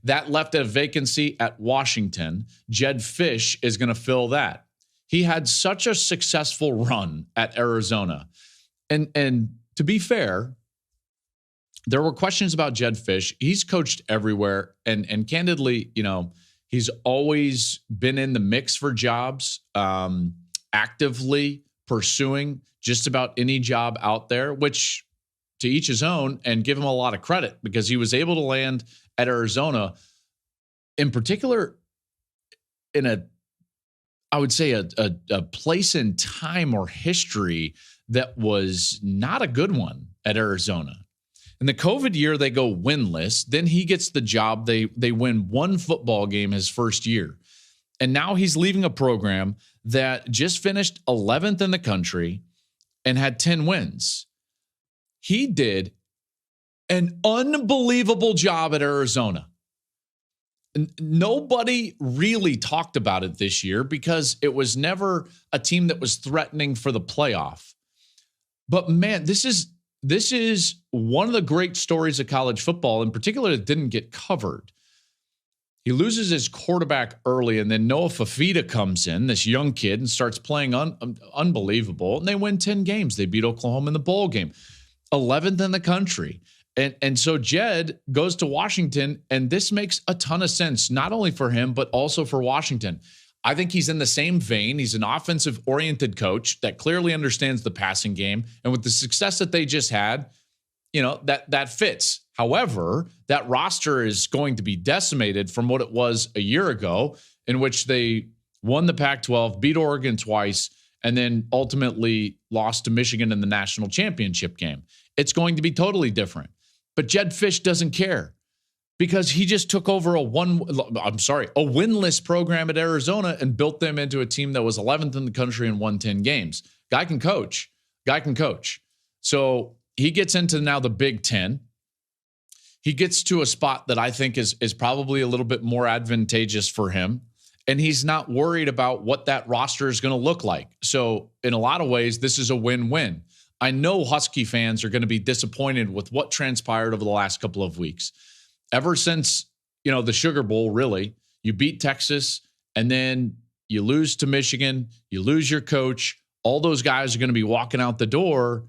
That left a vacancy at Washington. Jedd Fisch is going to fill that. He had such a successful run at Arizona. And to be fair, there were questions about Jedd Fisch. He's coached everywhere. And candidly, he's always been in the mix for jobs, actively pursuing just about any job out there, which to each his own, and give him a lot of credit because he was able to land at Arizona, in particular, in I would say a place in time or history that was not a good one at Arizona. In the COVID year, they go winless. Then he gets the job. They win one football game his first year. And now he's leaving a program that just finished 11th in the country and had 10 wins. He did an unbelievable job at Arizona. Nobody really talked about it this year because it was never a team that was threatening for the playoff. But man, this is one of the great stories of college football, in particular, that didn't get covered. He loses his quarterback early, and then Noah Fafita comes in, this young kid, and starts playing unbelievable. And they win 10 games. They beat Oklahoma in the bowl game, 11th in the country. And so Jedd goes to Washington, and this makes a ton of sense, not only for him, but also for Washington. I think he's in the same vein. He's an offensive-oriented coach that clearly understands the passing game. And with the success that they just had, that fits. However, that roster is going to be decimated from what it was a year ago, in which they won the Pac-12, beat Oregon twice, and then ultimately lost to Michigan in the national championship game. It's going to be totally different. But Jedd Fisch doesn't care because he just took over a winless program at Arizona and built them into a team that was 11th in the country and won 10 games. Guy can coach. So he gets into now the Big Ten. He gets to a spot that I think is probably a little bit more advantageous for him. And he's not worried about what that roster is going to look like. So in a lot of ways, this is a win-win. I know Husky fans are going to be disappointed with what transpired over the last couple of weeks. Ever since, the Sugar Bowl, really, you beat Texas and then you lose to Michigan, you lose your coach. All those guys are going to be walking out the door.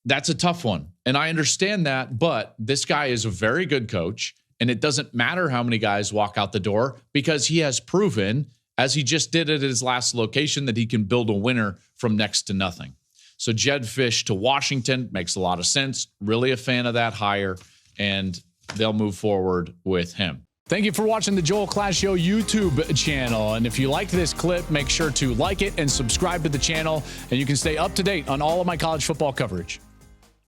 That's a tough one. And I understand that, but this guy is a very good coach, and it doesn't matter how many guys walk out the door because he has proven, as he just did at his last location, that he can build a winner from next to nothing. So Jedd Fisch to Washington makes a lot of sense. Really a fan of that hire, and they'll move forward with him. Thank you for watching the Joel Klatt Show YouTube channel. And if you liked this clip, make sure to like it and subscribe to the channel, and you can stay up to date on all of my college football coverage.